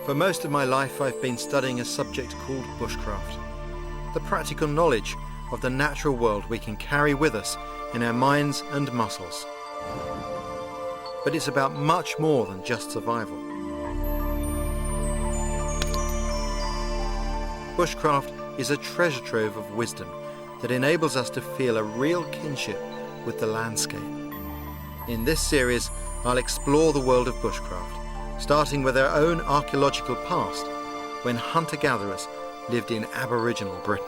For most of my life I've been studying a subject called bushcraft, the practical knowledge of the natural world we can carry with us in our minds and muscles. But it's about much more than just survival. Bushcraft is a treasure trove of wisdom that enables us to feel a real kinship with the landscape. In this series, I'll explore the world of bushcraft, starting with our own archaeological past, when hunter-gatherers lived in Aboriginal Britain.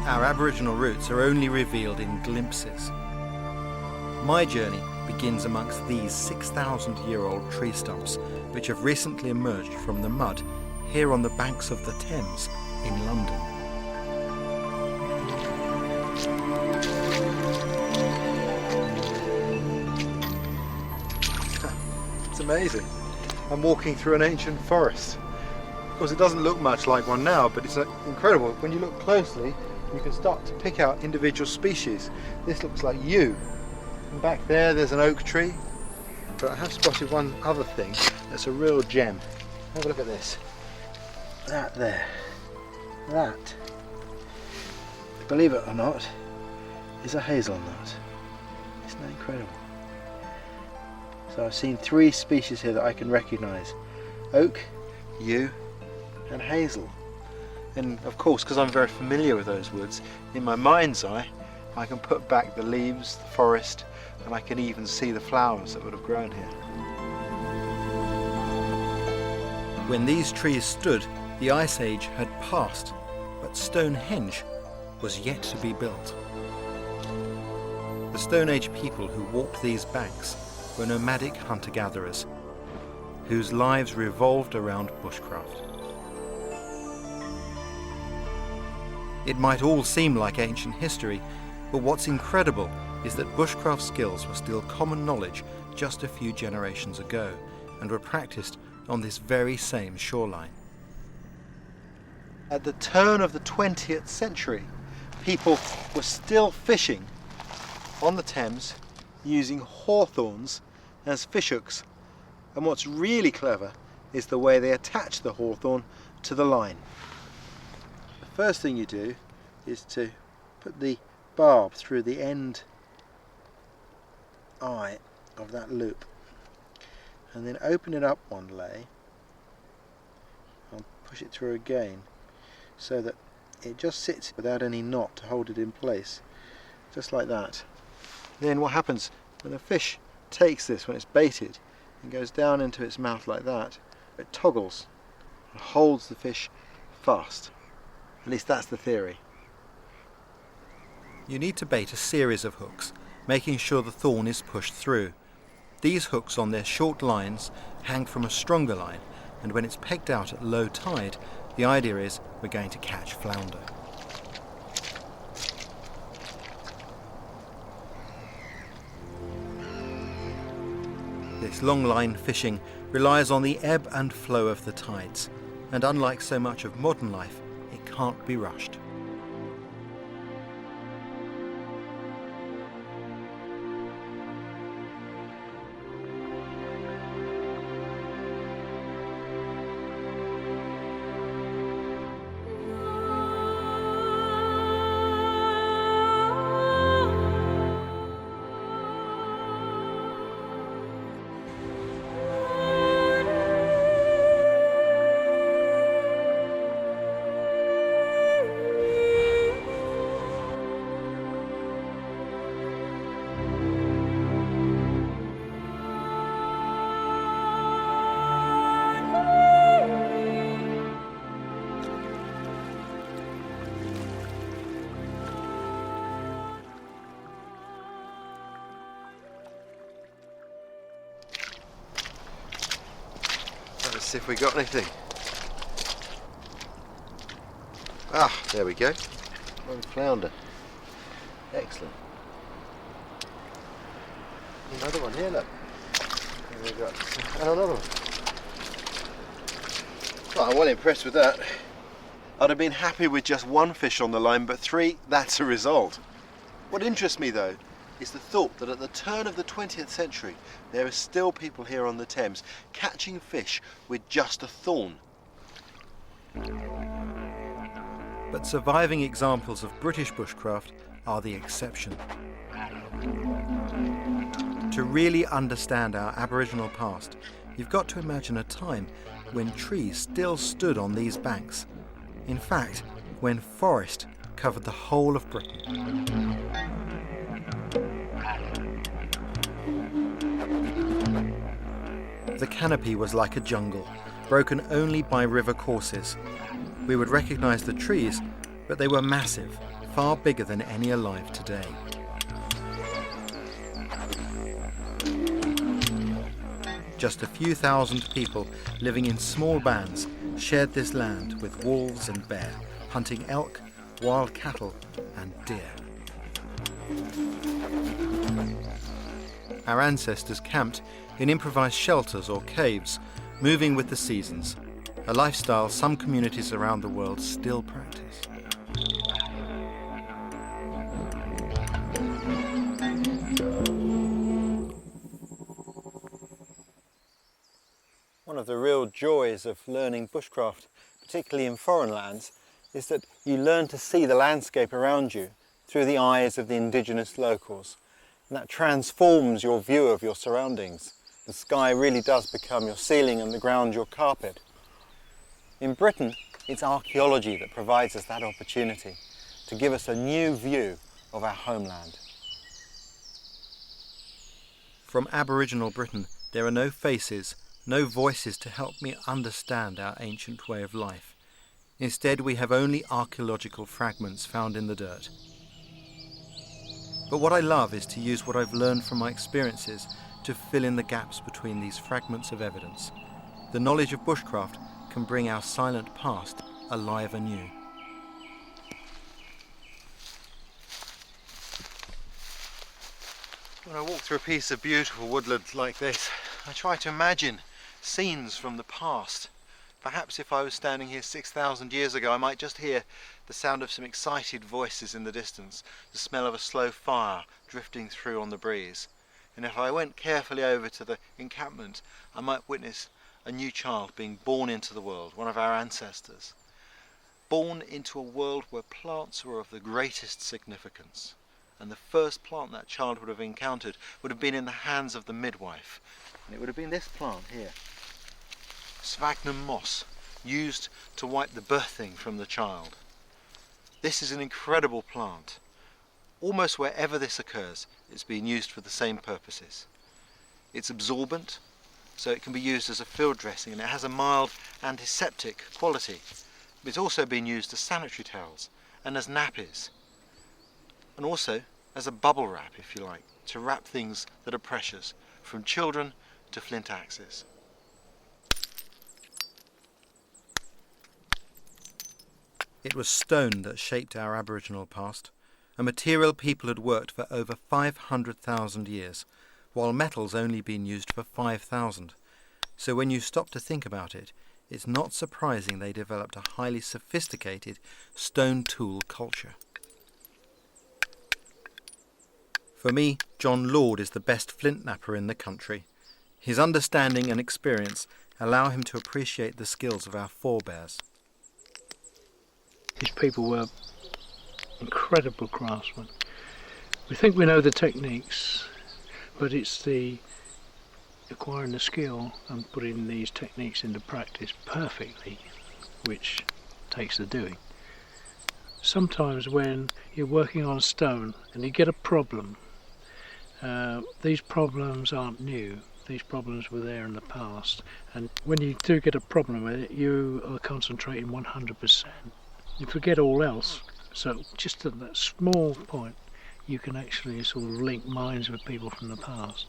Our Aboriginal roots are only revealed in glimpses. My journey begins amongst these 6,000-year-old tree stumps which have recently emerged from the mud here on the banks of the Thames in London. It's amazing. I'm walking through an ancient forest. Of course, it doesn't look much like one now, but it's incredible. When you look closely, you can start to pick out individual species. This looks like yew. And back there's an oak tree. But I have spotted one other thing that's a real gem. Have a look at this. That there. That, believe it or not, is a hazelnut. Isn't that incredible? So I've seen 3 species here that I can recognise. Oak, yew and hazel. And of course, because I'm very familiar with those woods, in my mind's eye I can put back the leaves, the forest, and I can even see the flowers that would have grown here. When these trees stood, the Ice Age had passed, but Stonehenge was yet to be built. The Stone Age people who walked these banks were nomadic hunter-gatherers, whose lives revolved around bushcraft. It might all seem like ancient history, but what's incredible is that bushcraft skills were still common knowledge just a few generations ago and were practiced on this very same shoreline. At the turn of the 20th century, people were still fishing on the Thames using hawthorns as fishhooks. And what's really clever is the way they attach the hawthorn to the line. The first thing you do is to put the barb through the end eye of that loop and then open it up one lay and push it through again so that it just sits without any knot to hold it in place, just like that. Then what happens when the fish takes this, when it's baited, and goes down into its mouth like that, it toggles and holds the fish fast. At least that's the theory. You need to bait a series of hooks, making sure the thorn is pushed through. These hooks on their short lines hang from a stronger line, and when it's pegged out at low tide, the idea is we're going to catch flounder. This long line fishing relies on the ebb and flow of the tides, and unlike so much of modern life, it can't be rushed. Let's see if we got anything. Ah, there we go. One flounder. Excellent. Another one here, look. And we've got another one. Well, I'm well impressed with that. I'd have been happy with just one fish on the line, but 3, that's a result. What interests me though is the thought that at the turn of the 20th century there are still people here on the Thames catching fish with just a thorn. But surviving examples of British bushcraft are the exception. To really understand our Aboriginal past, you've got to imagine a time when trees still stood on these banks. In fact, when forest covered the whole of Britain. The canopy was like a jungle, broken only by river courses. We would recognise the trees, but they were massive, far bigger than any alive today. Just a few thousand people living in small bands shared this land with wolves and bear, hunting elk, wild cattle and deer. Our ancestors camped in improvised shelters or caves, moving with the seasons, a lifestyle some communities around the world still practice. One of the real joys of learning bushcraft, particularly in foreign lands, is that you learn to see the landscape around you through the eyes of the indigenous locals. And that transforms your view of your surroundings. The sky really does become your ceiling and the ground your carpet. In Britain, it's archaeology that provides us that opportunity to give us a new view of our homeland. From Aboriginal Britain, there are no faces, no voices to help me understand our ancient way of life. Instead, we have only archaeological fragments found in the dirt. But what I love is to use what I've learned from my experiences to fill in the gaps between these fragments of evidence. The knowledge of bushcraft can bring our silent past alive anew. When I walk through a piece of beautiful woodland like this, I try to imagine scenes from the past. Perhaps if I was standing here 6,000 years ago, I might just hear the sound of some excited voices in the distance, the smell of a slow fire drifting through on the breeze. And if I went carefully over to the encampment, I might witness a new child being born into the world, one of our ancestors. Born into a world where plants were of the greatest significance. And the first plant that child would have encountered would have been in the hands of the midwife. And it would have been this plant here. Sphagnum moss, used to wipe the birthing from the child. This is an incredible plant. Almost wherever this occurs, it's being used for the same purposes. It's absorbent, so it can be used as a field dressing, and it has a mild antiseptic quality. But it's also been used as sanitary towels and as nappies, and also as a bubble wrap, if you like, to wrap things that are precious, from children to flint axes. It was stone that shaped our Aboriginal past, a material people had worked for over 500,000 years, while metal's only been used for 5,000. So when you stop to think about it, it's not surprising they developed a highly sophisticated stone tool culture. For me, John Lord is the best flint knapper in the country. His understanding and experience allow him to appreciate the skills of our forebears. These people were incredible craftsmen. We think we know the techniques, but it's the acquiring the skill and putting these techniques into practice perfectly which takes the doing. Sometimes when you're working on stone and you get a problem, these problems aren't new. These problems were there in the past, and when you do get a problem with it, you are concentrating 100%. You forget all else. So just at that small point, you can actually sort of link minds with people from the past.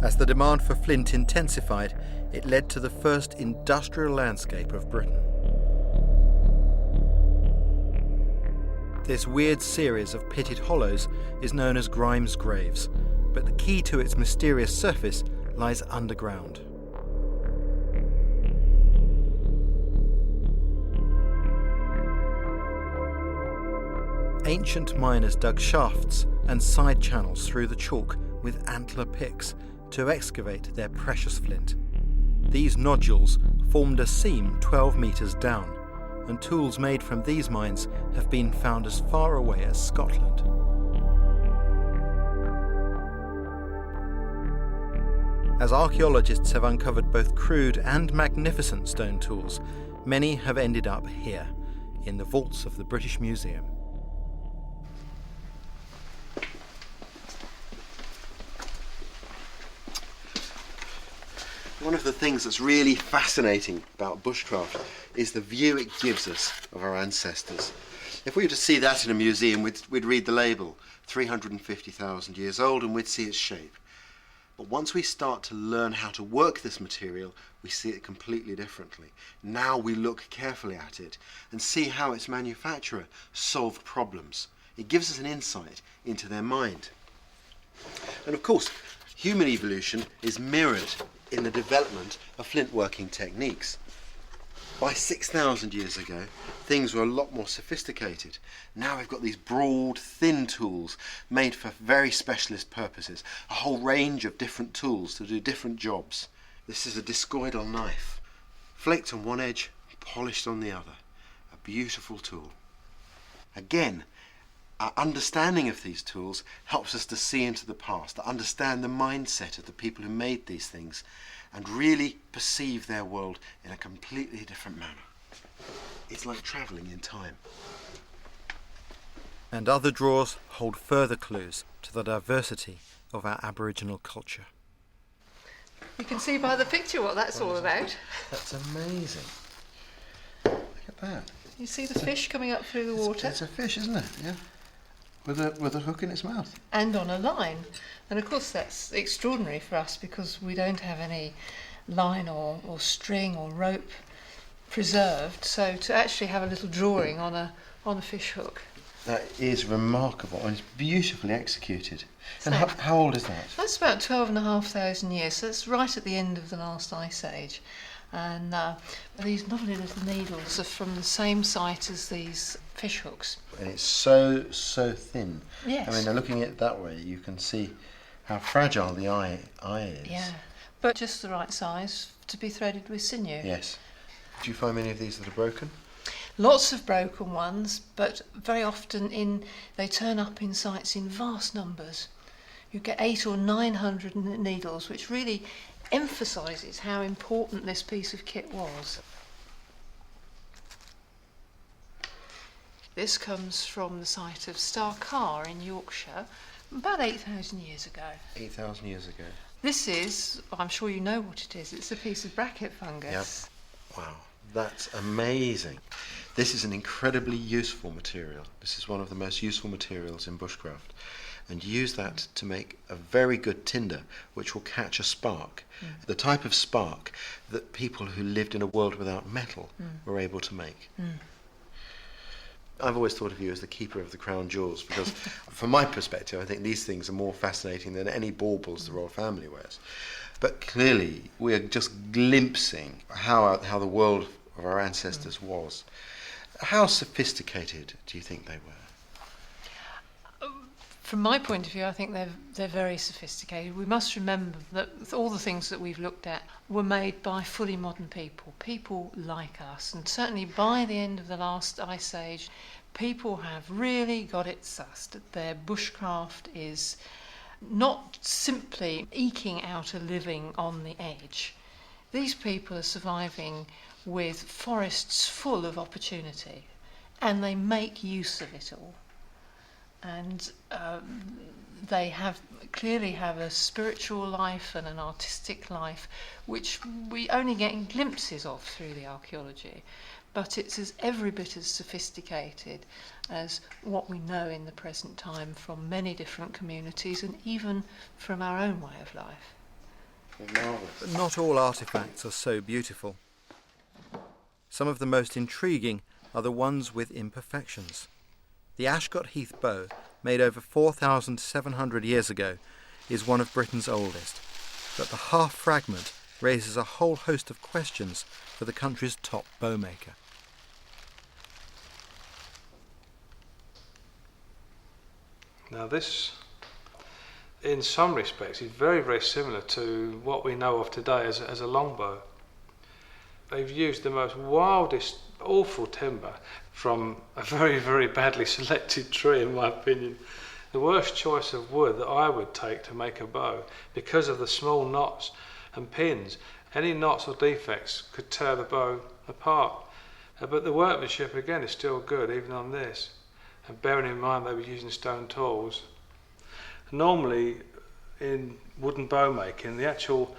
As the demand for flint intensified, it led to the first industrial landscape of Britain. This weird series of pitted hollows is known as Grimes Graves, but the key to its mysterious surface lies underground. Ancient miners dug shafts and side channels through the chalk with antler picks to excavate their precious flint. These nodules formed a seam 12 metres down, and tools made from these mines have been found as far away as Scotland. As archaeologists have uncovered both crude and magnificent stone tools, many have ended up here, in the vaults of the British Museum. One of the things that's really fascinating about bushcraft is the view it gives us of our ancestors. If we were to see that in a museum, we'd read the label, 350,000 years old, and we'd see its shape. But once we start to learn how to work this material, we see it completely differently. Now we look carefully at it and see how its manufacturer solved problems. It gives us an insight into their mind. And of course, human evolution is mirrored in the development of flint working techniques. By 6,000 years ago, things were a lot more sophisticated. Now we've got these broad, thin tools made for very specialist purposes, a whole range of different tools to do different jobs. This is a discoidal knife, flaked on one edge, polished on the other. A beautiful tool. Again, our understanding of these tools helps us to see into the past, to understand the mindset of the people who made these things, and really perceive their world in a completely different manner. It's like travelling in time. And other drawers hold further clues to the diversity of our Aboriginal culture. You can see by the picture what that's all about. That's amazing. Look at that. You see the fish coming up through the water? It's a fish, isn't it? Yeah. With a hook in its mouth. And on a line. And of course that's extraordinary for us because we don't have any line or string or rope preserved. So to actually have a little drawing on a fish hook. That is remarkable and it's beautifully executed. And So- how old is that? That's about 12,500 years, so it's right at the end of the last ice age. And these lovely little needles are from the same site as these fish hooks. And it's so thin. Yes. I mean, now looking at it that way, you can see how fragile the eye is. Yeah, but just the right size to be threaded with sinew. Yes. Do you find many of these that are broken? Lots of broken ones, but very often they turn up in sites in vast numbers. You get 800 or 900 needles, which really emphasises how important this piece of kit was. This comes from the site of Starcar in Yorkshire, about 8,000 years ago. 8,000 years ago. This is, I'm sure you know what it is, it's a piece of bracket fungus. Yep. Wow, that's amazing. This is an incredibly useful material. This is one of the most useful materials in bushcraft. And use that to make a very good tinder which will catch a spark. The type of spark that people who lived in a world without metal were able to make. I've always thought of you as the keeper of the crown jewels because from my perspective I think these things are more fascinating than any baubles the royal family wears. But clearly we are just glimpsing how the world of our ancestors was. How sophisticated do you think they were? From my point of view, I think they're very sophisticated. We must remember that all the things that we've looked at were made by fully modern people like us. And certainly by the end of the last ice age, people have really got it sussed. Their bushcraft is not simply eking out a living on the edge. These people are surviving with forests full of opportunity, and they make use of it all. And they clearly have a spiritual life and an artistic life which we only get glimpses of through the archaeology, but it's every bit as sophisticated as what we know in the present time from many different communities and even from our own way of life. Marvellous. But not all artefacts are so beautiful. Some of the most intriguing are the ones with imperfections. The Ashcott Heath bow, made over 4,700 years ago, is one of Britain's oldest, but the half fragment raises a whole host of questions for the country's top bowmaker. Now this, in some respects, is very, very similar to what we know of today as a longbow. They've used the most wildest, awful timber from a very, very badly selected tree, in my opinion. The worst choice of wood that I would take to make a bow, because of the small knots and pins. Any knots or defects could tear the bow apart. But the workmanship, again, is still good, even on this. And bearing in mind they were using stone tools. Normally, in wooden bow making, the actual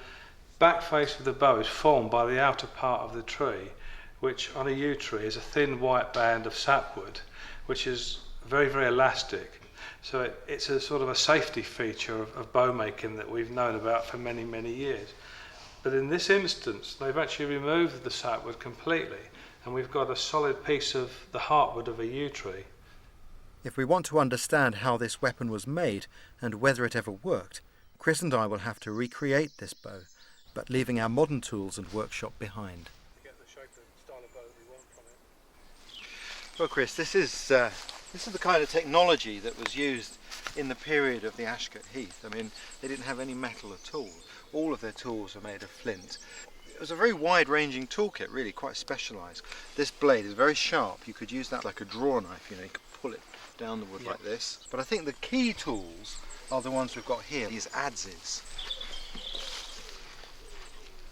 back face of the bow is formed by the outer part of the tree, which on a yew tree is a thin white band of sapwood, which is very, very elastic. So it's a sort of a safety feature of bow making that we've known about for many, many years. But in this instance, they've actually removed the sapwood completely, and we've got a solid piece of the heartwood of a yew tree. If we want to understand how this weapon was made and whether it ever worked, Chris and I will have to recreate this bow, but leaving our modern tools and workshop behind. To get the shape and style of bow that we want from it. Well, Chris, this is the kind of technology that was used in the period of the Ashcott Heath. I mean, they didn't have any metal at all. All of their tools were made of flint. It was a very wide-ranging toolkit, really, quite specialised. This blade is very sharp. You could use that like a draw knife, you know, you could pull it down the wood like this. But I think the key tools are the ones we've got here, these adzes.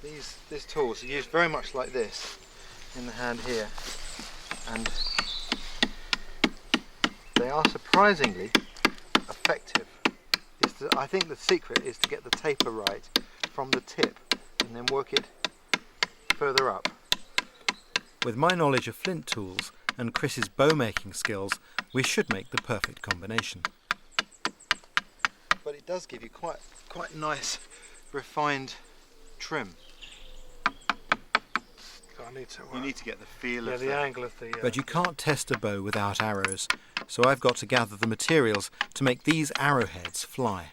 These tools are used very much like this in the hand here, and they are surprisingly effective. I think the secret is to get the taper right from the tip and then work it further up. With my knowledge of flint tools and Chris's bow making skills, we should make the perfect combination. But it does give you quite nice refined trim. You need to get the feel of the angle of the... But you can't test a bow without arrows, so I've got to gather the materials to make these arrowheads fly.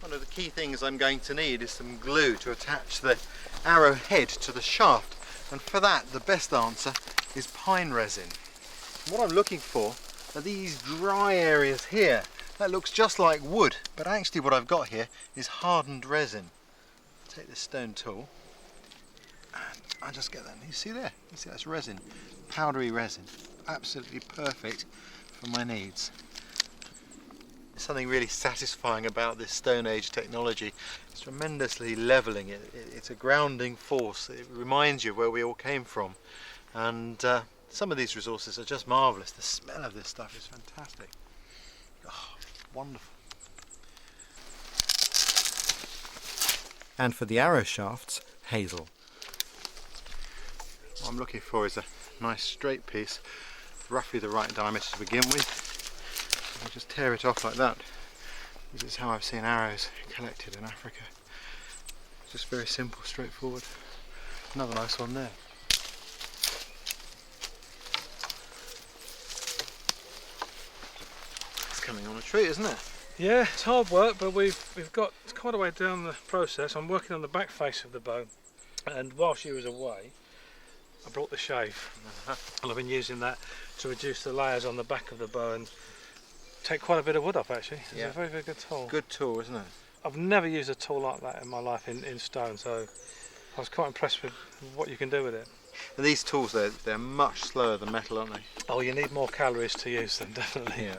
One of the key things I'm going to need is some glue to attach the arrowhead to the shaft, and for that the best answer is pine resin. What I'm looking for are these dry areas here. That looks just like wood, but actually what I've got here is hardened resin. Take this stone tool and I just get that. You see there? You see that's resin, powdery resin, absolutely perfect for my needs. There's something really satisfying about this Stone Age technology. It's tremendously levelling. It's a grounding force. It reminds you where we all came from, and some of these resources are just marvellous. The smell of this stuff is fantastic. Oh, wonderful. And for the arrow shafts, hazel. What I'm looking for is a nice straight piece, roughly the right diameter to begin with. I'll just tear it off like that. This is how I've seen arrows collected in Africa. Just very simple, straightforward. Another nice one there. It's coming on a tree, isn't it? Yeah, it's hard work, but we've got quite a way down the process. I'm working on the back face of the bow, and while she was away, I brought the shave, and I've been using that to reduce the layers on the back of the bow and take quite a bit of wood off. Actually, it's a very, very good tool. Good tool, isn't it? I've never used a tool like that in my life in stone, so I was quite impressed with what you can do with it. And these tools, they're much slower than metal, aren't they? Oh, you need more calories to use them, definitely. Yeah.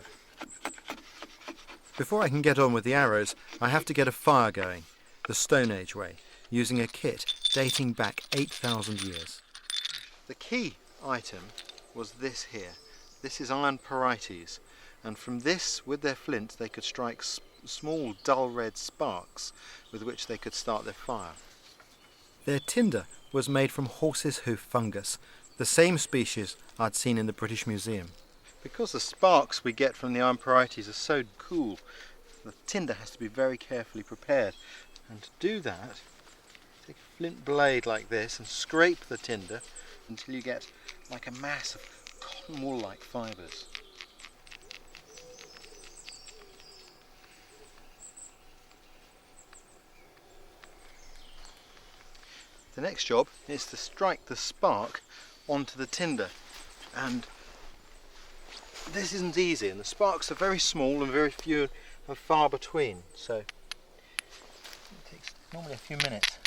Before I can get on with the arrows, I have to get a fire going, the Stone Age way, using a kit dating back 8,000 years. The key item was this here. This is iron porites, and from this, with their flint, they could strike small dull red sparks with which they could start their fire. Their tinder was made from horse's hoof fungus, the same species I'd seen in the British Museum. Because the sparks we get from the iron porites are so cool, the tinder has to be very carefully prepared. And to do that, take a flint blade like this and scrape the tinder until you get like a mass of cotton wool-like fibres. The next job is to strike the spark onto the tinder, and this isn't easy, and the sparks are very small and very few and far between, so it takes normally a few minutes.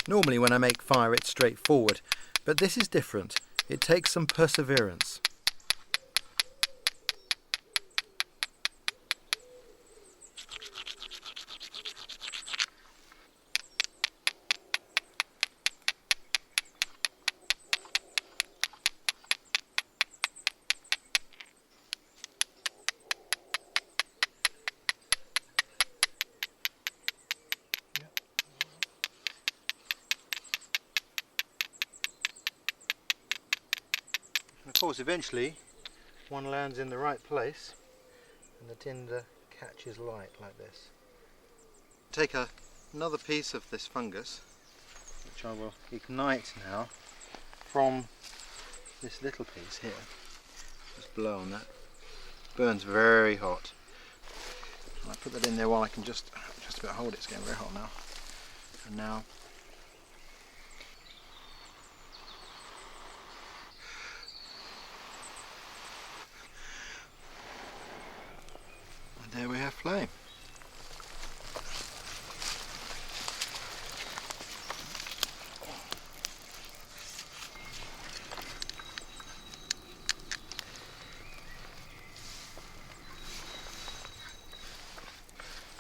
Normally when I make fire it's straightforward, but this is different. It takes some perseverance. And of course eventually one lands in the right place and the tinder catches light like this. Take another piece of this fungus, which I will ignite now from this little piece here. Just blow on that. Burns very hot. And I put that in there while I can just about hold it. It's getting very hot now. And now there we have flame.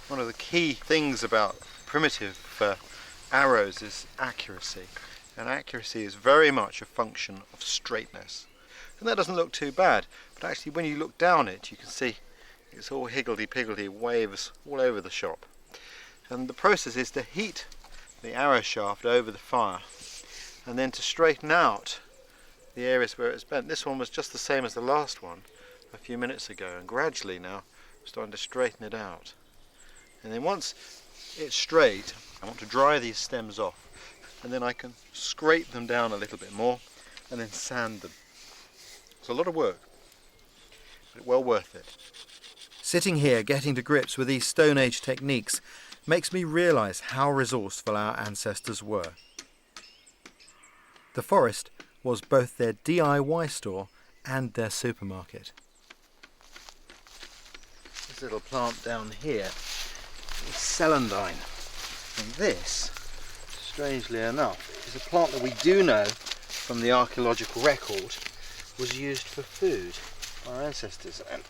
One of the key things about primitive arrows is accuracy, and accuracy is very much a function of straightness. And that doesn't look too bad, but actually when you look down it you can see it's all higgledy-piggledy waves all over the shop. And the process is to heat the arrow shaft over the fire and then to straighten out the areas where it's bent. This one was just the same as the last one a few minutes ago, and gradually now I'm starting to straighten it out. And then once it's straight, I want to dry these stems off, and then I can scrape them down a little bit more and then sand them. It's a lot of work, but well worth it. Sitting here getting to grips with these Stone Age techniques makes me realise how resourceful our ancestors were. The forest was both their DIY store and their supermarket. This little plant down here is celandine, and this, strangely enough, is a plant that we do know from the archaeological record was used for food by our ancestors, and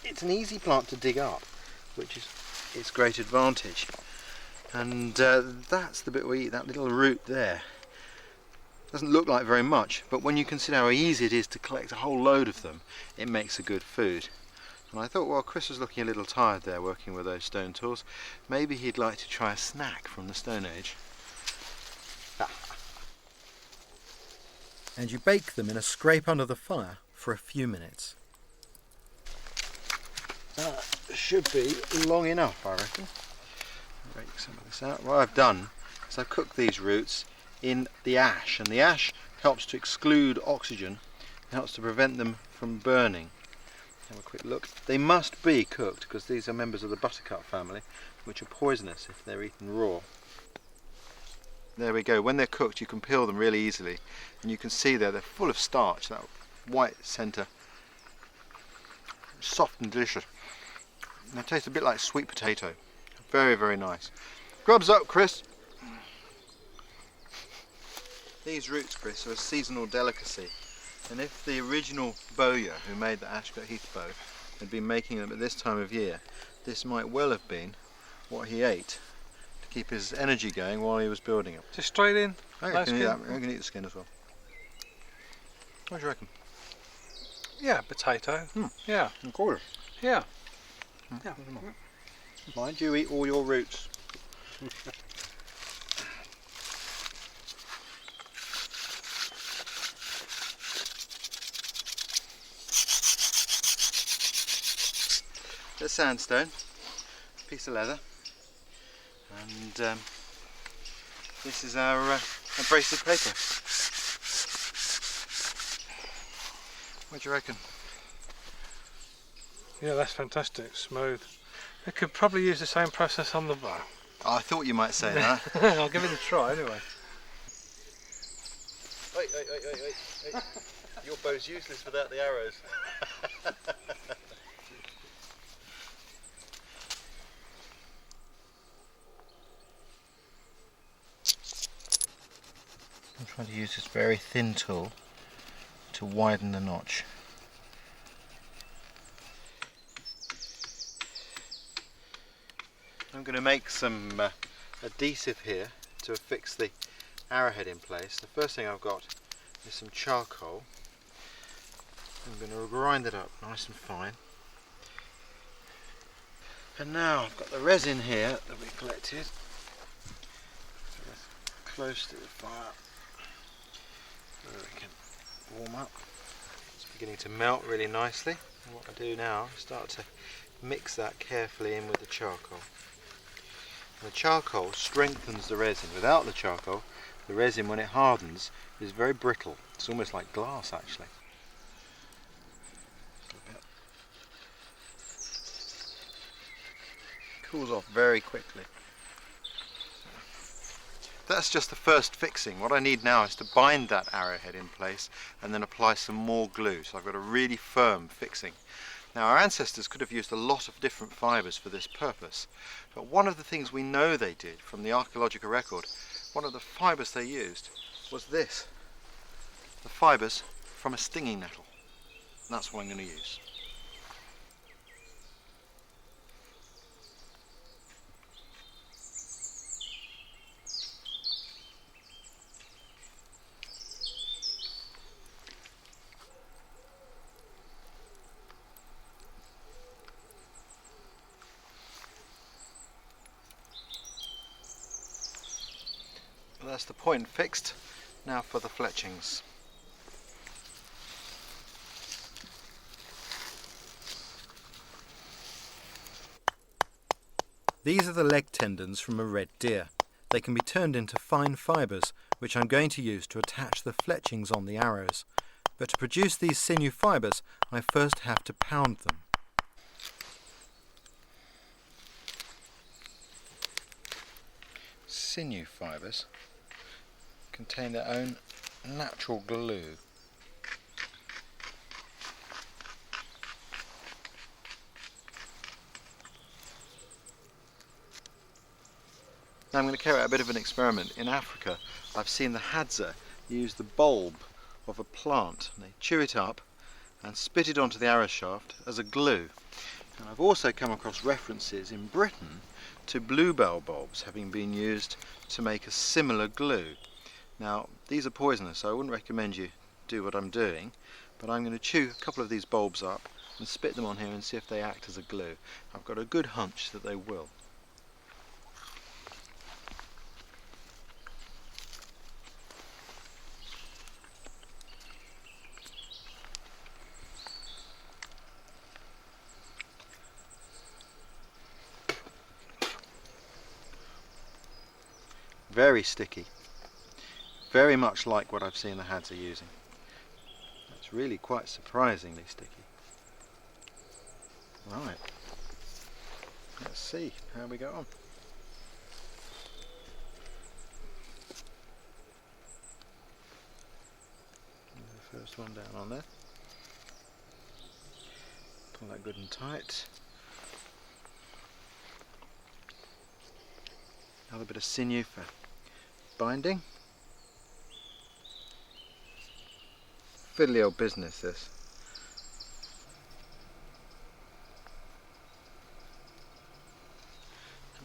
it's an easy plant to dig up, which is its great advantage. And that's the bit we eat, that little root there. Doesn't look like very much, but when you consider how easy it is to collect a whole load of them, it makes a good food. And I thought, well, Chris was looking a little tired there working with those stone tools. Maybe he'd like to try a snack from the Stone Age. And you bake them in a scrape under the fire for a few minutes. That should be long enough, I reckon. Break some of this out. What I've done is I've cooked these roots in the ash, and the ash helps to exclude oxygen, helps to prevent them from burning. Have a quick look. They must be cooked because these are members of the buttercup family, which are poisonous if they're eaten raw. There we go. When they're cooked you can peel them really easily, and you can see there they're full of starch, that white centre. Soft and delicious. And they taste a bit like sweet potato. Very, very nice. Grubs up, Chris. These roots, Chris, are a seasonal delicacy, and if the original bowyer who made the Ashcott Heath bow had been making them at this time of year, this might well have been what he ate to keep his energy going while he was building it. Just straight in? I can eat that. I can eat the skin as well. What do you reckon? Yeah, potato. Yeah. A quarter. Yeah. Yeah. Mind you eat all your roots. bit of sandstone, piece of leather, and this is our abrasive paper. What do you reckon? Yeah, that's fantastic, smooth. They could probably use the same process on the bow. Oh, I thought you might say that. I'll give it a try anyway. Hey. Your bow's useless without the arrows. I'm trying to use this very thin tool to widen the notch. I'm going to make some adhesive here to affix the arrowhead in place. The first thing I've got is some charcoal. I'm going to grind it up nice and fine. And now I've got the resin here that we collected. So that's close to the fire where it can warm up. It's beginning to melt really nicely. And what I do now is start to mix that carefully in with the charcoal. The charcoal strengthens the resin. Without the charcoal, the resin, when it hardens, is very brittle. It's almost like glass, actually. Cools off very quickly. That's just the first fixing. What I need now is to bind that arrowhead in place and then apply some more glue. So I've got a really firm fixing. Now, our ancestors could have used a lot of different fibres for this purpose, but one of the things we know they did from the archaeological record, one of the fibres they used was this, the fibres from a stinging nettle. And that's what I'm going to use. That's the point fixed. Now for the fletchings. These are the leg tendons from a red deer. They can be turned into fine fibres, which I'm going to use to attach the fletchings on the arrows. But to produce these sinew fibres, I first have to pound them. Sinew fibres contain their own natural glue. Now I'm going to carry out a bit of an experiment. In Africa, I've seen the Hadza use the bulb of a plant. They chew it up and spit it onto the arrow shaft as a glue. And I've also come across references in Britain to bluebell bulbs having been used to make a similar glue. Now, these are poisonous, so I wouldn't recommend you do what I'm doing, but I'm going to chew a couple of these bulbs up and spit them on here and see if they act as a glue. I've got a good hunch that they will. Very sticky. Very much like what I've seen the Hadza using. It's really quite surprisingly sticky. Right. Let's see how we go on. The first one down on there. Pull that good and tight. Another bit of sinew for binding. Fiddly old business, this.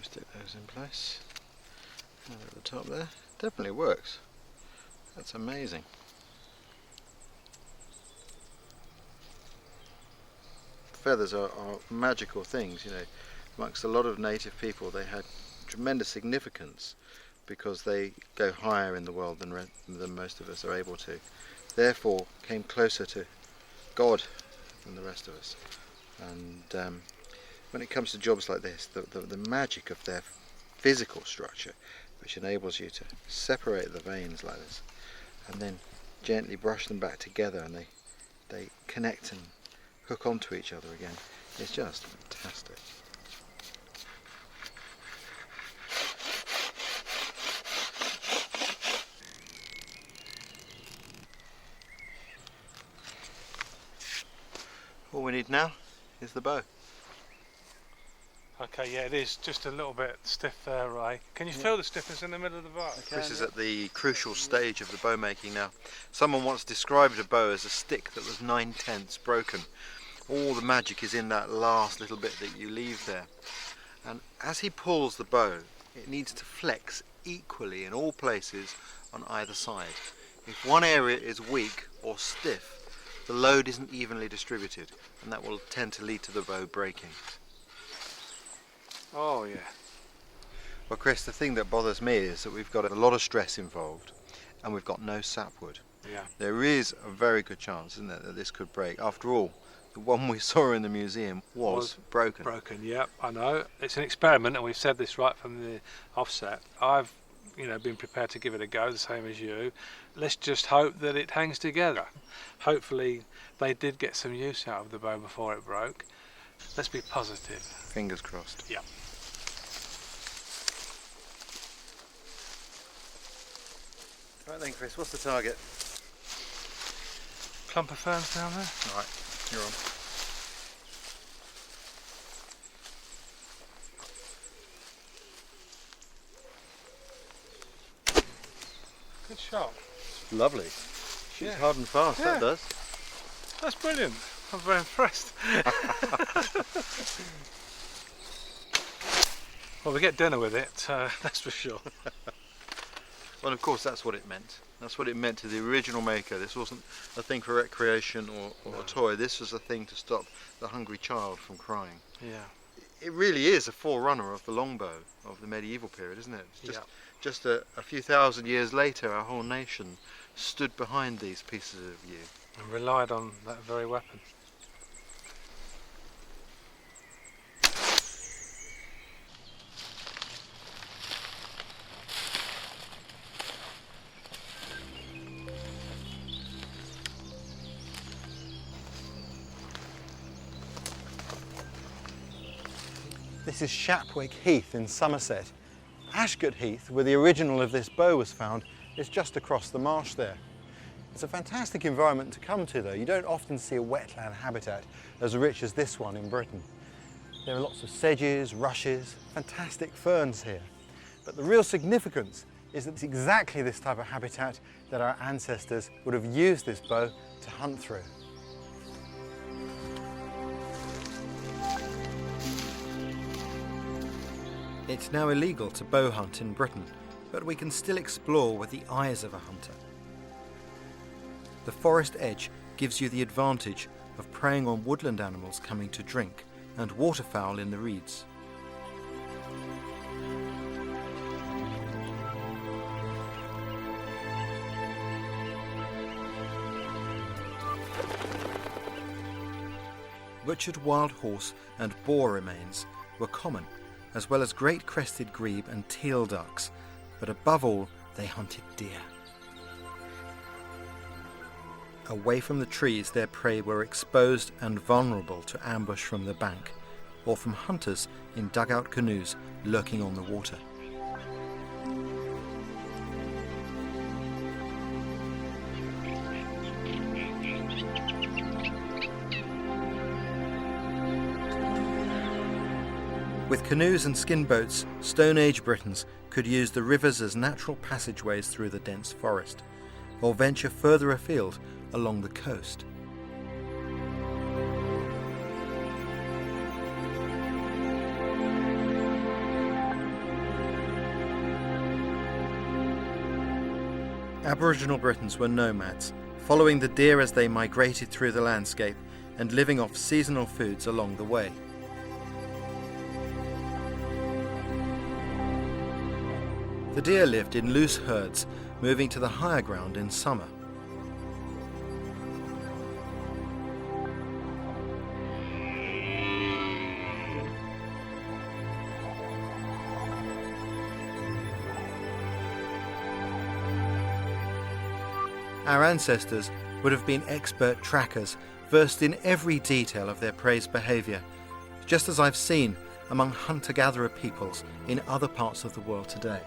Stick those in place. And at the top there. Definitely works. That's amazing. Feathers are magical things, you know. Amongst a lot of native people, they had tremendous significance because they go higher in the world than most of us are able to. Therefore came closer to God than the rest of us. And when it comes to jobs like this, the magic of their physical structure, which enables you to separate the veins like this and then gently brush them back together, and they connect and hook onto each other again. It's just fantastic. All we need now is the bow. Okay, yeah, it is just a little bit stiff there, Ray. Can you feel the stiffness in the middle of the bark? This is at the crucial stage of the bow making now. Someone once described a bow as a stick that was 9/10 broken. All the magic is in that last little bit that you leave there. And as he pulls the bow, it needs to flex equally in all places on either side. If one area is weak or stiff, the load isn't evenly distributed, and that will tend to lead to the bow breaking. Oh, yeah. Well, Chris, the thing that bothers me is that we've got a lot of stress involved, and we've got no sapwood. Yeah. There is a very good chance, isn't there, that this could break. After all, the one we saw in the museum was broken. Broken, yep, I know. It's an experiment, and we've said this right from the offset. I've, been prepared to give it a go, the same as you. Let's just hope that it hangs together. Hopefully, they did get some use out of the bow before it broke. Let's be positive. Fingers crossed. Yeah. Right then, Chris, what's the target? Clump of ferns down there. All right, you're on. Good shot. Lovely. Shoots hard and fast, Yeah. that does. That's brilliant. I'm very impressed. Well, we get dinner with it, that's for sure. Well, of course, that's what it meant. That's what it meant to the original maker. This wasn't a thing for recreation or a toy. This was a thing to stop the hungry child from crying. Yeah. It really is a forerunner of the longbow of the medieval period, isn't it? It's just a few thousand years later, our whole nation stood behind these pieces of yew. And relied on that very weapon. This is Shapwick Heath in Somerset. Ashgate Heath, where the original of this bow was found, is just across the marsh there. It's a fantastic environment to come to though. You don't often see a wetland habitat as rich as this one in Britain. There are lots of sedges, rushes, fantastic ferns here. But the real significance is that it's exactly this type of habitat that our ancestors would have used this bow to hunt through. It's now illegal to bow hunt in Britain, but we can still explore with the eyes of a hunter. The forest edge gives you the advantage of preying on woodland animals coming to drink and waterfowl in the reeds. Butchered wild horse and boar remains were common, as well as great crested grebe and teal ducks, but above all they hunted deer. Away from the trees their prey were exposed and vulnerable to ambush from the bank, or from hunters in dugout canoes lurking on the water. With canoes and skin boats, Stone Age Britons could use the rivers as natural passageways through the dense forest, or venture further afield along the coast. Aboriginal Britons were nomads, following the deer as they migrated through the landscape and living off seasonal foods along the way. The deer lived in loose herds, moving to the higher ground in summer. Our ancestors would have been expert trackers, versed in every detail of their prey's behaviour, just as I've seen among hunter-gatherer peoples in other parts of the world today.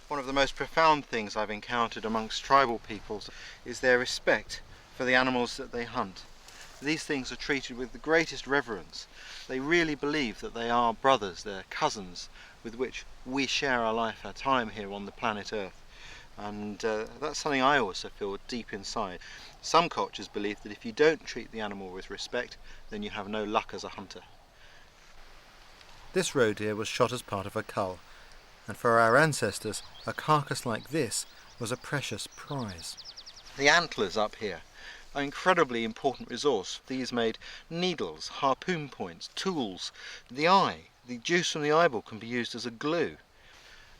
One of the most profound things I've encountered amongst tribal peoples is their respect for the animals that they hunt. These things are treated with the greatest reverence. They really believe that they are brothers, they're cousins with which we share our life, our time here on the planet Earth. And that's something I also feel deep inside. Some cultures believe that if you don't treat the animal with respect, then you have no luck as a hunter. This roe deer was shot as part of a cull, and for our ancestors, a carcass like this was a precious prize. The antlers up here are an incredibly important resource. These made needles, harpoon points, tools. The eye, the juice from the eyeball can be used as a glue.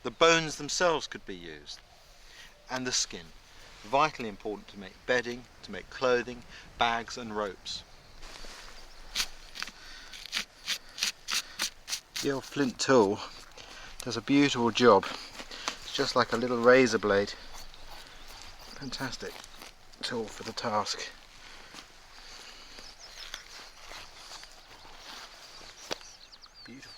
The bones themselves could be used. And the skin, vitally important to make bedding, to make clothing, bags and ropes. The old flint tool does a beautiful job. It's just like a little razor blade. Fantastic tool for the task. Beautiful.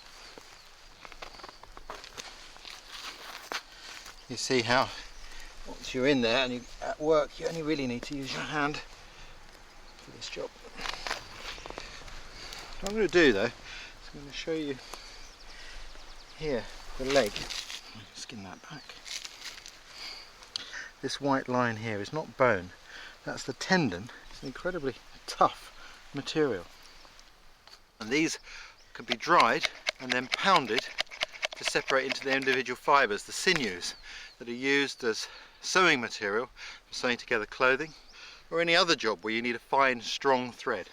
You see how once you're in there and you're at work, you only really need to use your hand for this job. What I'm going to do though is I'm going to show you here the leg. Skin that back. This white line here is not bone, that's the tendon. It's an incredibly tough material. And these can be dried and then pounded to separate into their individual fibres, the sinews that are used as sewing material for sewing together clothing or any other job where you need a fine, strong thread.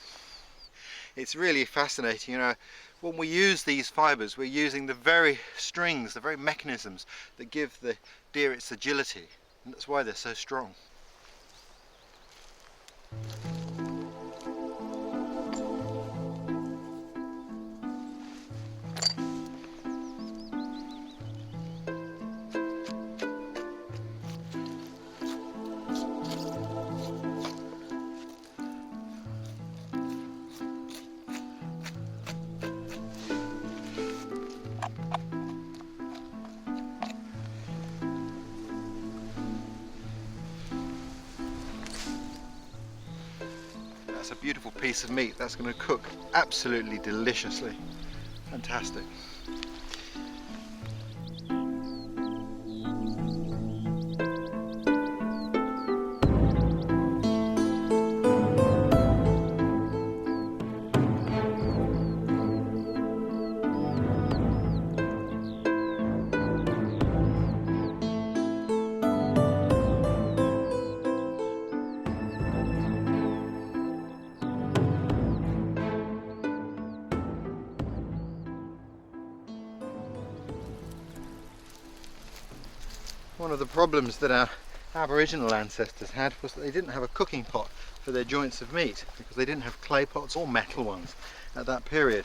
It's really fascinating, you know, when we use these fibres, we're using the very strings, the very mechanisms that give the deer its agility, and that's why they're so strong. That's a beautiful piece of meat. That's going to cook absolutely deliciously. Fantastic. One of the problems that our Aboriginal ancestors had was that they didn't have a cooking pot for their joints of meat because they didn't have clay pots or metal ones at that period.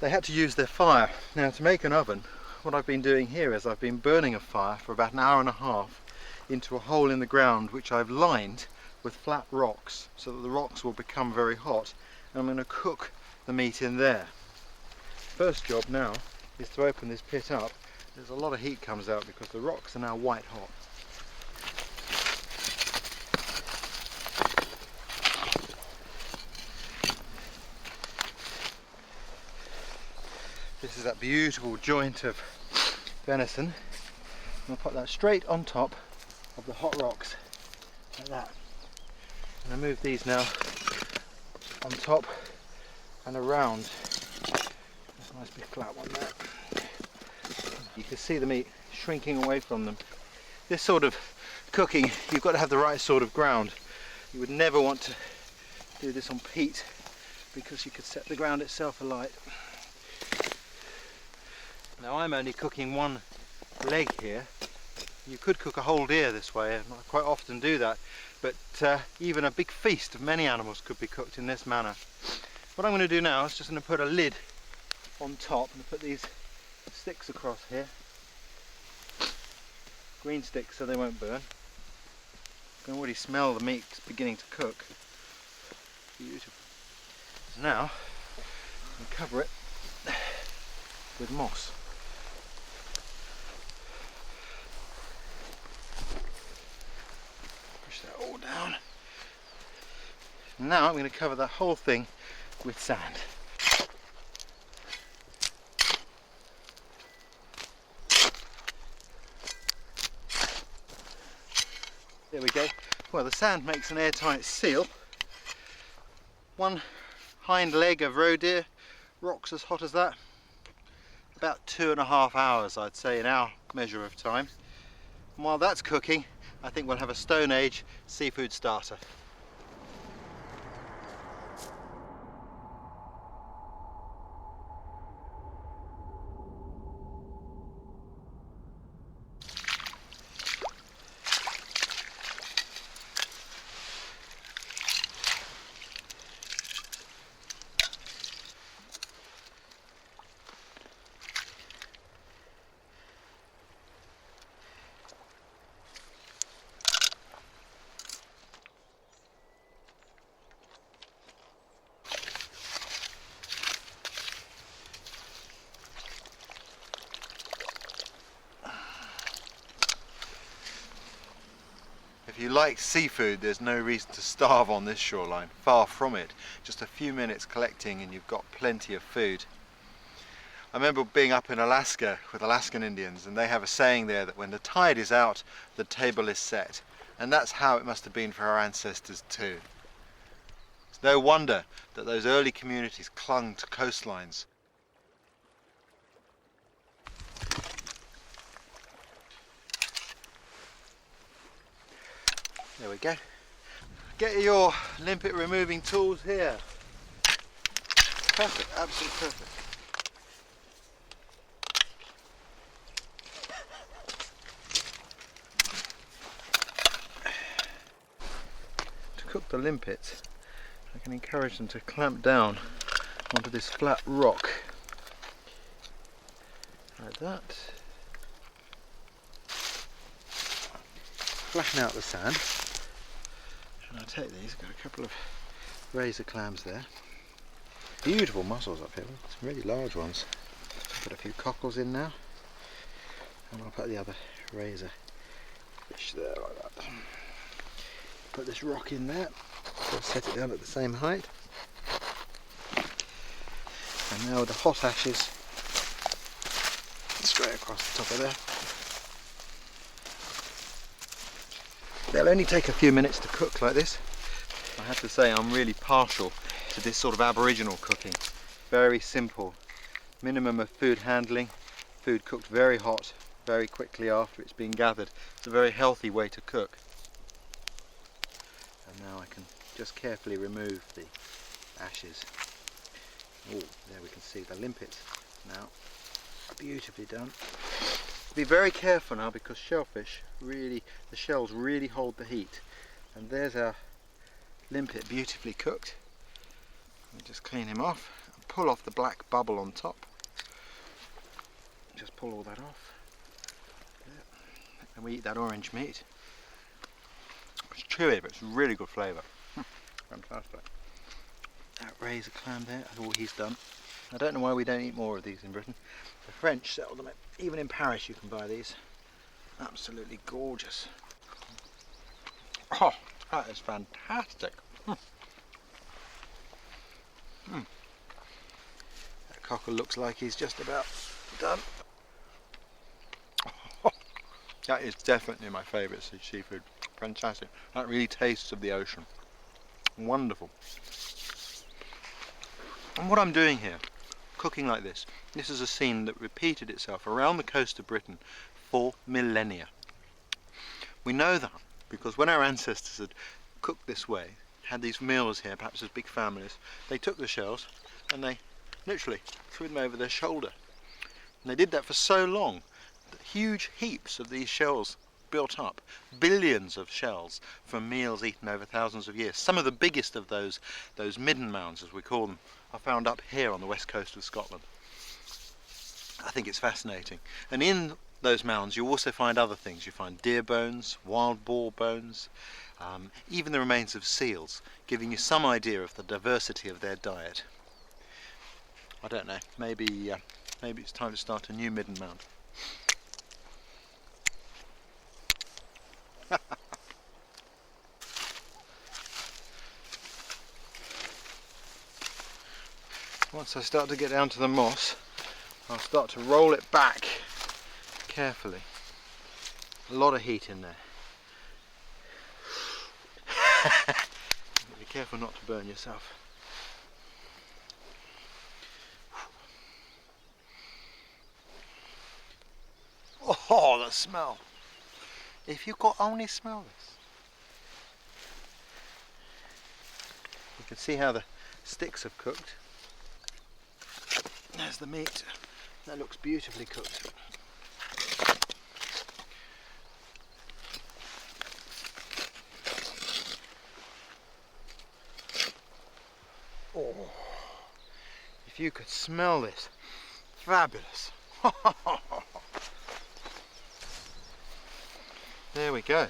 They had to use their fire. Now to make an oven, what I've been doing here is I've been burning a fire for about an hour and a half into a hole in the ground which I've lined with flat rocks so that the rocks will become very hot, and I'm going to cook the meat in there. First job now is to open this pit up. There's a lot of heat comes out because the rocks are now white hot. This is that beautiful joint of venison. I'll put that straight on top of the hot rocks, like that. And I move these now on top and around. There's a nice big flat one there. You can see the meat shrinking away from them. This sort of cooking, you've got to have the right sort of ground. You would never want to do this on peat because you could set the ground itself alight. Now I'm only cooking one leg here. You could cook a whole deer this way, and I quite often do that, but even a big feast of many animals could be cooked in this manner. What I'm going to do now is just going to put a lid on top and put these sticks across here. green sticks so they won't burn. You can already smell the meat beginning to cook. Beautiful. So now, we cover it with moss. Push that all down. Now I'm going to cover the whole thing with sand. There we go. Well, the sand makes an airtight seal. One hind leg of roe deer rocks as hot as that. About 2.5 hours, I'd say, in our measure of time. And while that's cooking, I think we'll have a Stone Age seafood starter. If you like seafood, there's no reason to starve on this shoreline. Far from it. Just a few minutes collecting and you've got plenty of food. I remember being up in Alaska with Alaskan Indians, and they have a saying there that when the tide is out, the table is set. And that's how it must have been for our ancestors too. It's no wonder that those early communities clung to coastlines. There we go. Get your limpet removing tools here. Perfect, absolutely perfect. To cook the limpets, I can encourage them to clamp down onto this flat rock. Like that. Flatten out the sand. And I'll take these, got a couple of razor clams there. Beautiful mussels up here, some really large ones. Put a few cockles in now. And I'll put the other razor fish there like that. Put this rock in there, so set it down at the same height. And now with the hot ashes straight across the top of there. They'll only take a few minutes to cook like this. I have to say I'm really partial to this sort of Aboriginal cooking. Very simple, minimum of food handling, food cooked very hot, very quickly after it's been gathered. It's a very healthy way to cook. And now I can just carefully remove the ashes. Oh, there we can see the limpets now. Beautifully done. Be very careful now because shellfish really, the shells really hold the heat. And there's our limpet beautifully cooked. Let me just clean him off and pull off the black bubble on top. Just pull all that off. There. And we eat that orange meat. It's chewy, but it's really good flavour. Fantastic. That razor clam there, that's all he's done. I don't know why we don't eat more of these in Britain. The French sell them, even in Paris you can buy these. Absolutely gorgeous. Oh, that is fantastic. That cockle looks like he's just about done. Oh, that is definitely my favourite seafood. Fantastic. That really tastes of the ocean. Wonderful. And what I'm doing here, cooking like this is a scene that repeated itself around the coast of Britain for millennia. We know that because when our ancestors had cooked this way, had these meals here, perhaps as big families, they took the shells and they literally threw them over their shoulder. And they did that for so long that huge heaps of these shells built up, billions of shells from meals eaten over thousands of years. Some of the biggest of those midden mounds, as we call them, are found up here on the west coast of Scotland. I think it's fascinating. And in those mounds you also find other things. You find deer bones, wild boar bones, even the remains of seals, giving you some idea of the diversity of their diet. I don't know, maybe it's time to start a new midden mound. Once I start to get down to the moss, I'll start to roll it back carefully. A lot of heat in there. Be careful not to burn yourself. Oh, the smell! If you could only smell this. You can see how the sticks have cooked. There's the meat. That looks beautifully cooked. Oh, if you could smell this, fabulous. There we go.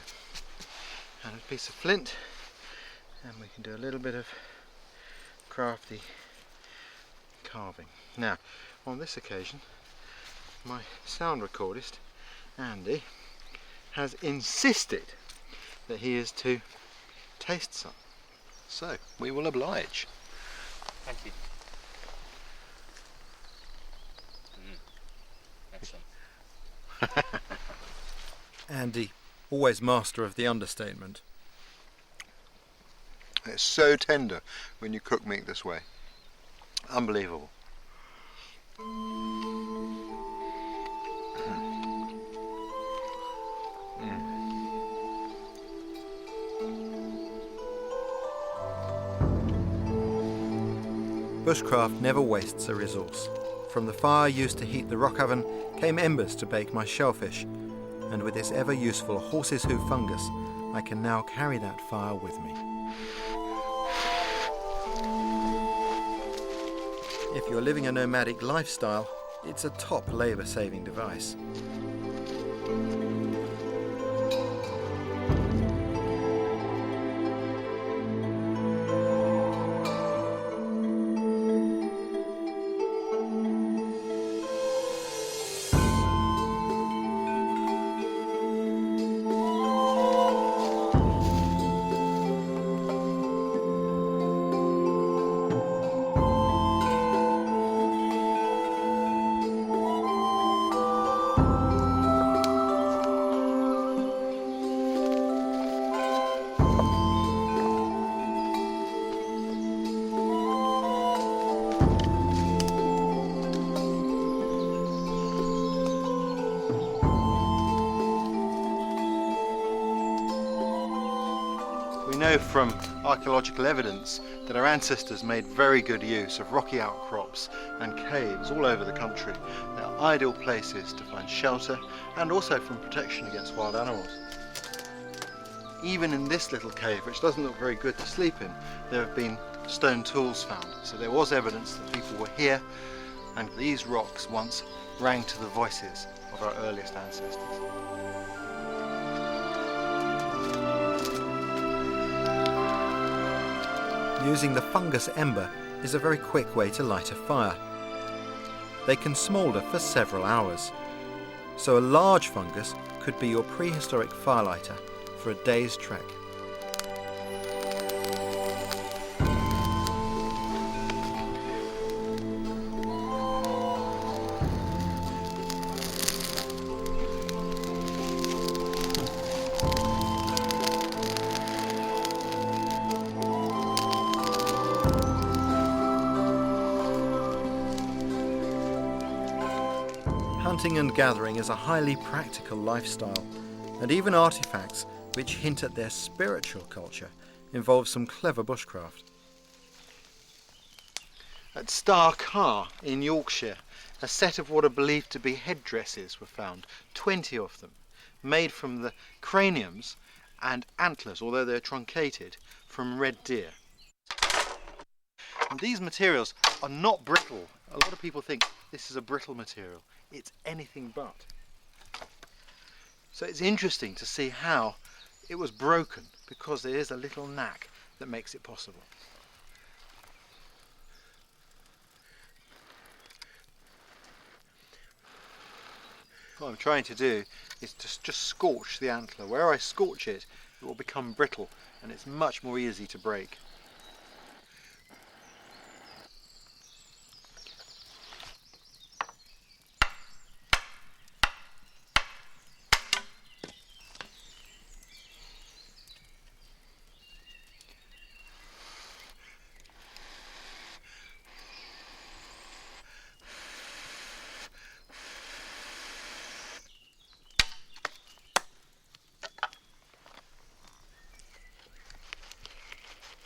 And a piece of flint, and we can do a little bit of crafty carving. Now, on this occasion, my sound recordist, Andy, has insisted that he is to taste some. So, we will oblige. Thank you. Excellent. Andy, always master of the understatement. It's so tender when you cook meat this way. Unbelievable. Bushcraft never wastes a resource. From the fire used to heat the rock oven came embers to bake my shellfish, and with this ever useful horse's hoof fungus, I can now carry that fire with me. If you're living a nomadic lifestyle, it's a top labour-saving device. We know from archaeological evidence that our ancestors made very good use of rocky outcrops and caves all over the country. They are ideal places to find shelter and also from protection against wild animals. Even in this little cave, which doesn't look very good to sleep in, there have been stone tools found. So there was evidence that people were here, and these rocks once rang to the voices of our earliest ancestors. Using the fungus ember is a very quick way to light a fire. They can smoulder for several hours, so a large fungus could be your prehistoric firelighter for a day's trek. Hunting and gathering is a highly practical lifestyle, and even artifacts which hint at their spiritual culture involve some clever bushcraft. At Star Car in Yorkshire, a set of what are believed to be headdresses were found, 20 of them, made from the craniums and antlers, although they're truncated, from red deer. And these materials are not brittle. A lot of people think this is a brittle material. It's anything but. So it's interesting to see how it was broken, because there is a little knack that makes it possible. What I'm trying to do is to just scorch the antler. Where I scorch it, it will become brittle and it's much more easy to break.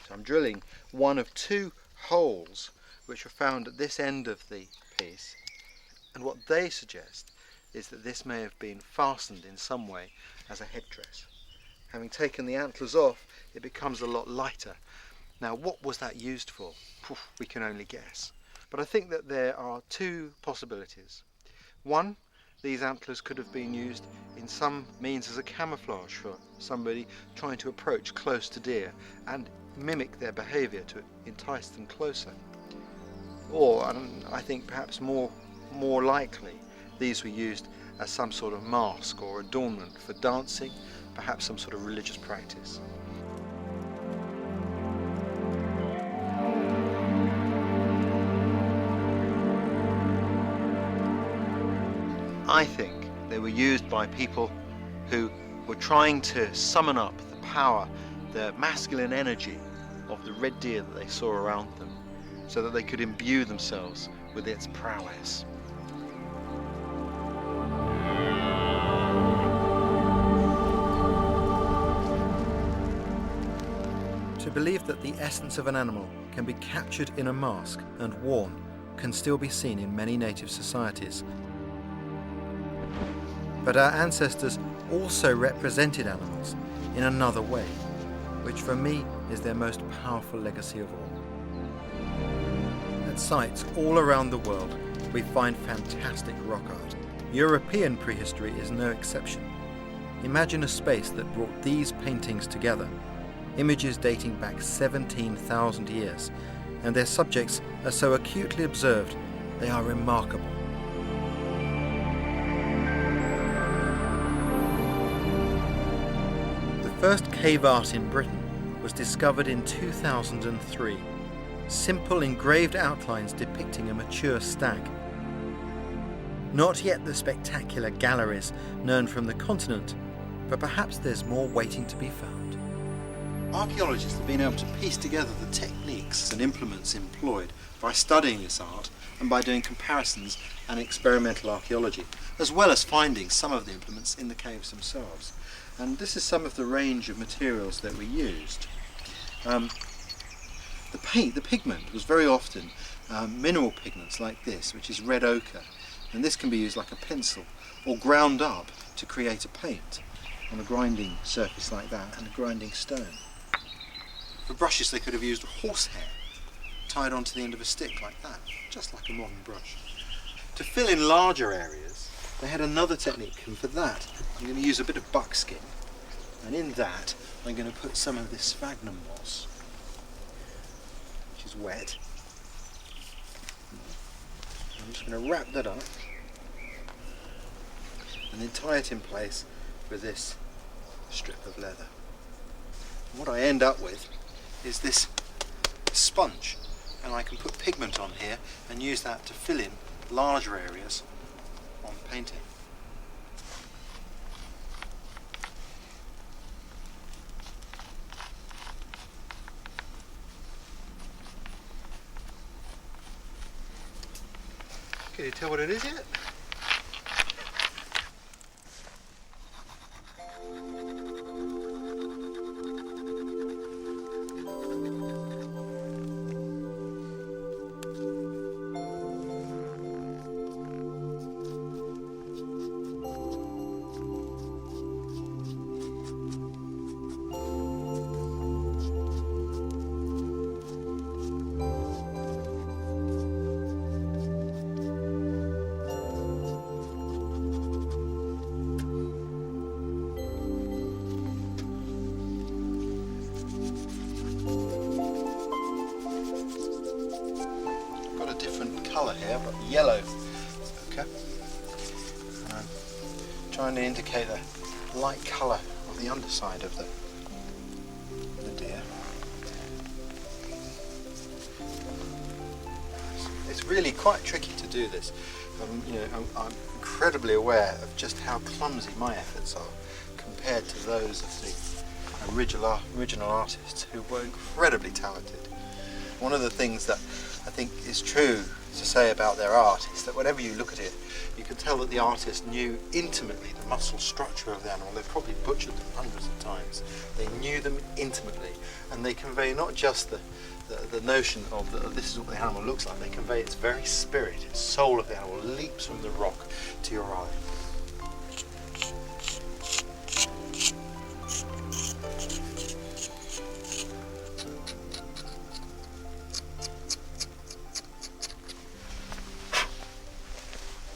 So I'm drilling one of two holes which are found at this end of the piece, and what they suggest is that this may have been fastened in some way as a headdress. Having taken the antlers off, it becomes a lot lighter. Now, what was that used for? We can only guess. But I think that there are two possibilities. One, these antlers could have been used in some means as a camouflage for somebody trying to approach close to deer and mimic their behaviour to entice them closer. Or, and I think perhaps more likely, these were used as some sort of mask or adornment for dancing, perhaps some sort of religious practice. I think they were used by people who were trying to summon up the power, the masculine energy of the red deer that they saw around them, so that they could imbue themselves with its prowess. To believe that the essence of an animal can be captured in a mask and worn can still be seen in many native societies. But our ancestors also represented animals in another way, which for me is their most powerful legacy of all. At sites all around the world, we find fantastic rock art. European prehistory is no exception. Imagine a space that brought these paintings together, images dating back 17,000 years, and their subjects are so acutely observed, they are remarkable. The first cave art in Britain was discovered in 2003. Simple engraved outlines depicting a mature stag. Not yet the spectacular galleries known from the continent, but perhaps there's more waiting to be found. Archaeologists have been able to piece together the techniques and implements employed by studying this art and by doing comparisons and experimental archaeology, as well as finding some of the implements in the caves themselves. And this is some of the range of materials that we used. The pigment was very often mineral pigments like this, which is red ochre, and this can be used like a pencil or ground up to create a paint on a grinding surface like that and a grinding stone. For brushes they could have used horsehair tied onto the end of a stick like that, just like a modern brush. To fill in larger areas they had another technique, and for that I'm going to use a bit of buckskin, and in that I'm going to put some of this sphagnum moss, which is wet. I'm just going to wrap that up and then tie it in place with this strip of leather. And what I end up with is this sponge, and I can put pigment on here and use that to fill in larger areas on painting. Can you tell what it is yet? here, but yellow ochre. And I'm trying to indicate the light colour of the underside of the deer. It's really quite tricky to do this. I'm incredibly aware of just how clumsy my efforts are compared to those of the original artists who were incredibly talented. One of the things that I think is true to say about their art is that whenever you look at it, you can tell that the artist knew intimately the muscle structure of the animal. They probably butchered them hundreds of times. They knew them intimately, and they convey not just the notion of this is what the animal looks like, they convey its very spirit, its soul of the animal leaps from the rock to your eye.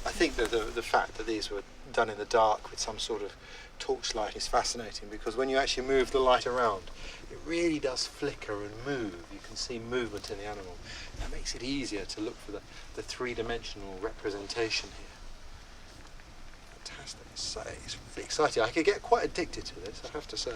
I think that the fact that these were done in the dark with some sort of torchlight is fascinating, because when you actually move the light around, it really does flicker and move. You can see movement in the animal. That makes it easier to look for the three-dimensional representation here. Fantastic. It's really exciting. I could get quite addicted to this, I have to say.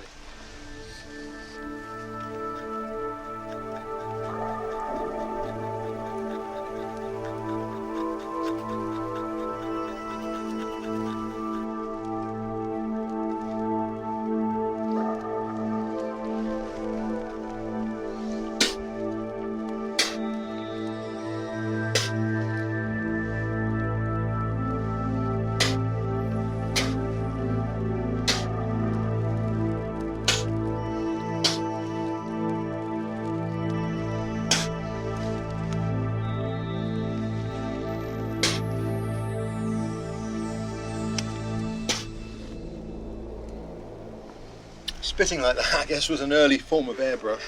Spitting like that, I guess, was an early form of airbrush.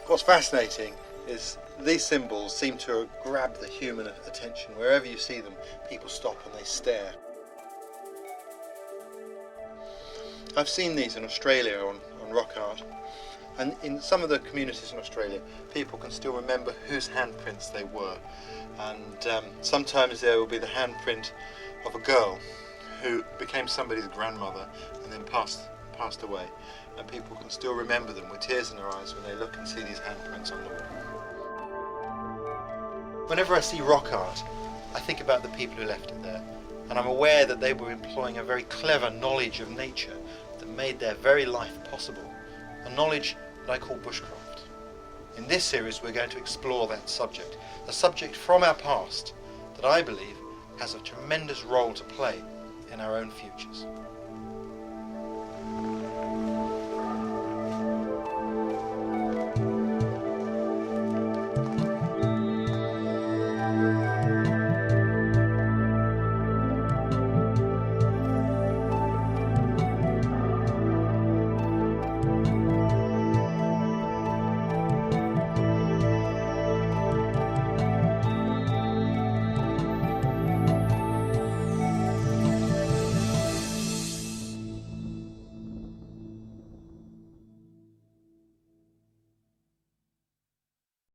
What's fascinating is these symbols seem to grab the human attention. Wherever you see them, people stop and they stare. I've seen these in Australia on rock art, and in some of the communities in Australia, people can still remember whose handprints they were. And sometimes there will be the handprint of a girl who became somebody's grandmother and then passed away, and people can still remember them with tears in their eyes when they look and see these handprints on the wall. Whenever I see rock art, I think about the people who left it there, and I'm aware that they were employing a very clever knowledge of nature that made their very life possible, a knowledge that I call bushcraft. In this series we're going to explore that subject, a subject from our past that I believe has a tremendous role to play in our own futures.